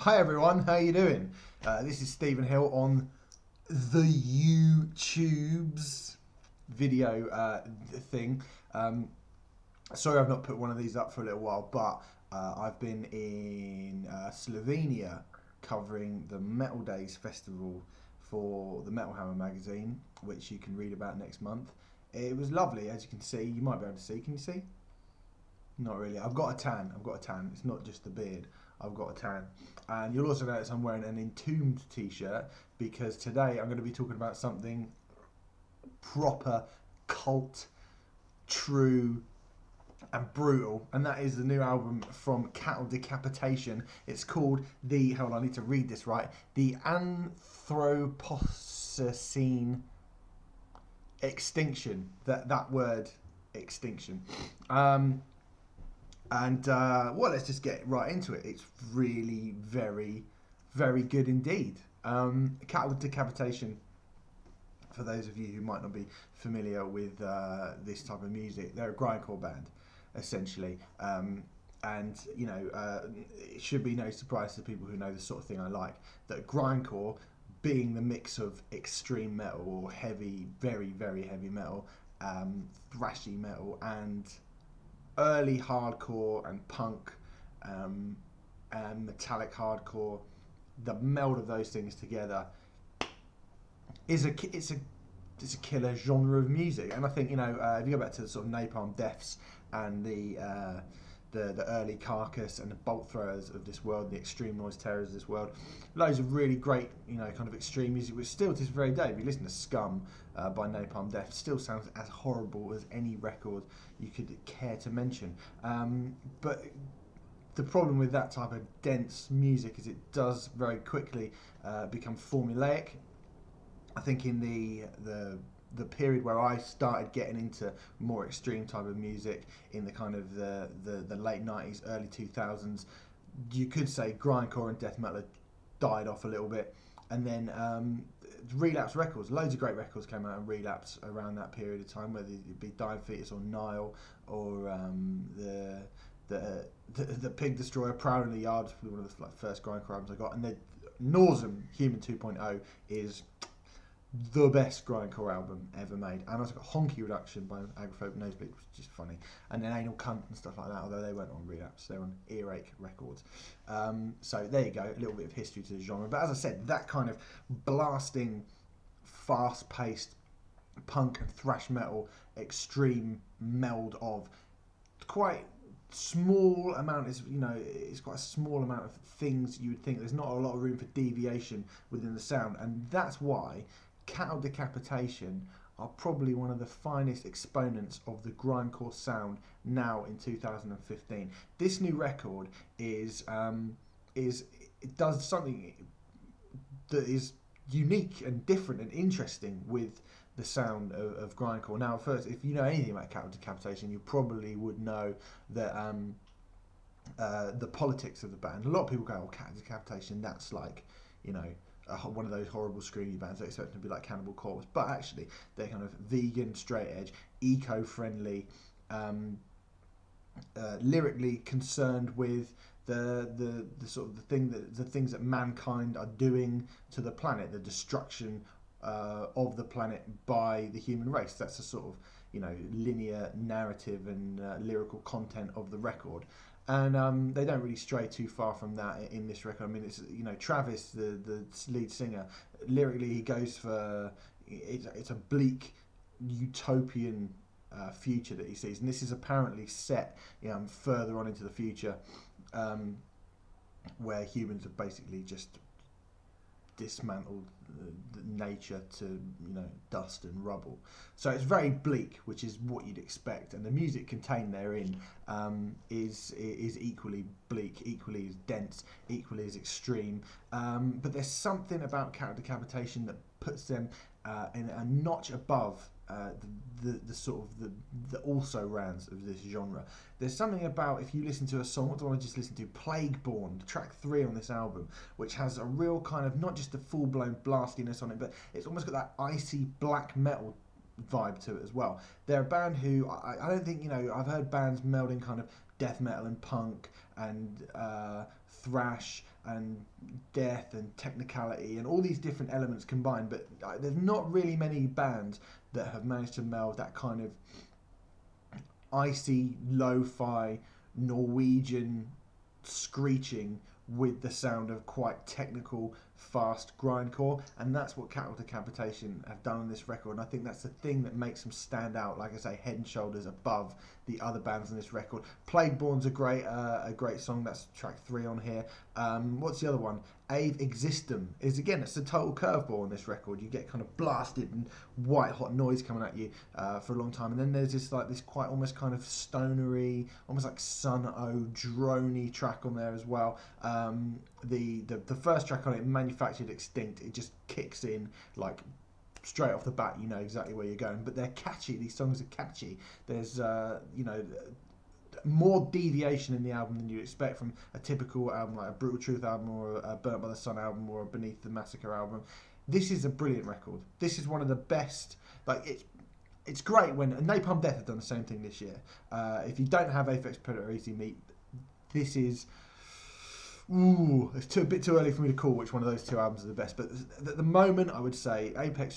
Hi everyone, how you doing? This is Stephen Hill on the YouTube's video thing. Sorry I've not put one of these up for a little while, but I've been in Slovenia covering the Metal Days Festival for the Metal Hammer magazine, which you can read about next month. It was lovely, as you can see. You might be able to see. Can you see? Not really. I've got a tan. It's not just the beard. I've got a tan. And you'll also notice I'm wearing an Entombed t-shirt because today I'm going to be talking about something proper, cult, true, and brutal. And that is the new album from Cattle Decapitation. It's called hold on, I need to read this right. The Anthropocene Extinction. That word, extinction. Well, let's just get right into it. It's really very, very good indeed. Cattle Decapitation, for those of you who might not be familiar with this type of music, they're a grindcore band, essentially. It should be no surprise to people who know the sort of thing I like, that grindcore, being the mix of extreme metal or heavy, very, very heavy metal, thrashy metal, and early hardcore and punk and metallic hardcore, the meld of those things together is a killer genre of music. And I think, if you go back to the sort of Napalm Deaths and the early Carcass and the Bolt Throwers of this world, the Extreme Noise Terrors of this world, loads of really great, kind of extreme music, which still to this very day, if you listen to Scum by Napalm Death, still sounds as horrible as any record you could care to mention. But the problem with that type of dense music is it does very quickly become formulaic. I think in the period where I started getting into more extreme type of music in the kind of the late 90s, early 2000s, you could say grindcore and death metal died off a little bit. And then Relapse Records, loads of great records came out of Relapse around that period of time, whether it be Dying Fetus or Nile or the Pig Destroyer, Proud in the Yard, probably one of the first grindcore albums I got. And the Nauseam Human 2.0 is the best grindcore album ever made. And I also got Honky Reduction by Agoraphobic Nosebleed, which is just funny. And then Anal Cunt and stuff like that, although they weren't on Relapse, they were on Earache Records. So there you go, a little bit of history to the genre. But as I said, that kind of blasting, fast-paced punk and thrash metal extreme meld of quite small amount it's quite a small amount of things. You would think there's not a lot of room for deviation within the sound, and that's why Cattle Decapitation are probably one of the finest exponents of the grindcore sound now in 2015. This new record it does something that is unique and different and interesting with the sound of grindcore. Now, first, if you know anything about Cattle Decapitation, you probably would know that the politics of the band. A lot of people go, "Oh, Cattle Decapitation, that's like, one of those horrible screamy bands that expect them to be like Cannibal Corpse." But actually, they're kind of vegan, straight edge, eco-friendly, lyrically concerned with the sort of the things that mankind are doing to the planet, the destruction of the planet by the human race. That's a sort of linear narrative and lyrical content of the record. And they don't really stray too far from that in this record. I mean, it's Travis, the lead singer, lyrically he goes for it's a bleak utopian future that he sees, and this is apparently set further on into the future, where humans have basically just dismantled nature to dust and rubble. So it's very bleak, which is what you'd expect, and the music contained therein is equally bleak, equally as dense, equally as extreme. But there's something about Cattle Decapitation that puts them in a notch above the sort of the also rans of this genre. There's something about, if you listen to a song, what do I just listen to? Plagueborn, track 3 on this album, which has a real kind of, not just a full-blown blastiness on it, but it's almost got that icy black metal vibe to it as well. They're a band who, I don't think, I've heard bands melding kind of death metal and punk and thrash death and technicality and all these different elements combined. But there's not really many bands that have managed to meld that kind of icy lo-fi Norwegian screeching with the sound of quite technical, fast grindcore, and that's what Cattle Decapitation have done on this record. And I think that's the thing that makes them stand out, like I say, head and shoulders above the other bands on this record. Plagueborn's a great song. That's track 3 on here. What's the other one? Ave Existum is, again, it's a total curveball on this record. You get kind of blasted and white hot noise coming at you for a long time, and then there's this quite almost kind of stonery, almost like Sun-O droney track on there as well. The first track on it, Manufactured Extinct, it just kicks in like straight off the bat. You know exactly where you're going, but they're catchy. These songs are catchy. There's more deviation in the album than you expect from a typical album like a Brutal Truth album or a Burnt by the Sun album or a Beneath the Massacre album. This is a brilliant record. This is one of the best. Like it's great when Napalm Death have done the same thing this year. If you don't have Apex Predator Easy Meat, this is. It's a bit too early for me to call which one of those two albums are the best. But at the moment, I would say Apex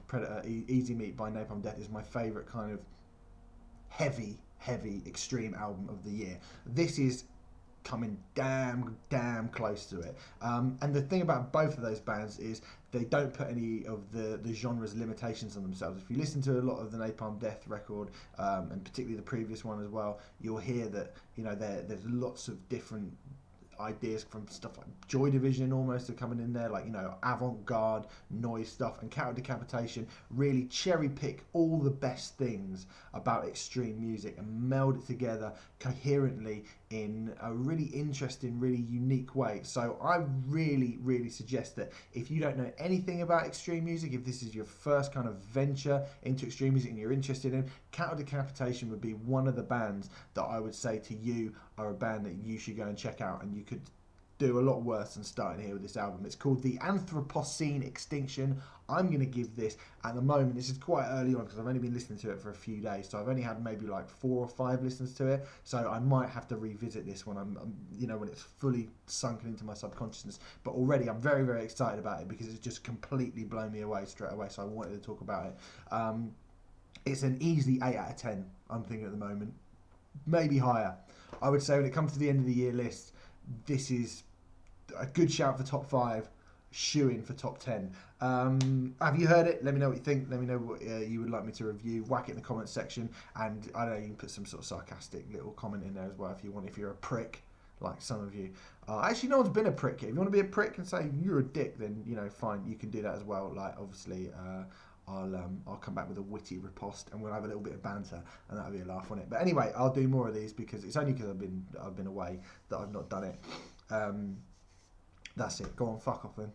Predator Easy Meat by Napalm Death is my favourite kind of heavy extreme album of the year. This is coming damn close to it. And the thing about both of those bands is they don't put any of the genre's limitations on themselves. If you listen to a lot of the Napalm Death record, and particularly the previous one as well, you'll hear that there's lots of different ideas from stuff like Joy Division almost are coming in there, like avant-garde noise stuff, and Cattle Decapitation really cherry pick all the best things about extreme music and meld it together coherently in a really interesting, really unique way. So I really suggest that if you don't know anything about extreme music, if this is your first kind of venture into extreme music and you're interested in, Cattle Decapitation would be one of the bands that I would say to you are a band that you should go and check out, and you could do a lot worse than starting here with this album. It's called the Anthorpocene Extinction. I'm going to give this, at the moment, this is quite early on because I've only been listening to it for a few days, so I've only had maybe like 4 or 5 listens to it, so I might have to revisit this when when it's fully sunken into my subconsciousness. But already I'm very excited about it because it's just completely blown me away straight away, so I wanted to talk about it. It's an easy 8 out of 10, I'm thinking at the moment. Maybe higher. I would say when it comes to the end of the year list, this is a good shout for top 5, shoe-in for top 10. Have you heard it? Let me know what you think. Let me know what you would like me to review. Whack it in the comments section, and I don't know, you can put some sort of sarcastic little comment in there as well if you want, if you're a prick like some of you. Actually, no one's been a prick yet. If you want to be a prick and say you're a dick, then fine, you can do that as well. Like, obviously, I'll come back with a witty riposte and we'll have a little bit of banter, and that'll be a laugh on it. But anyway, I'll do more of these because it's only because I've been away that I've not done it. That's it. Go on, fuck off then.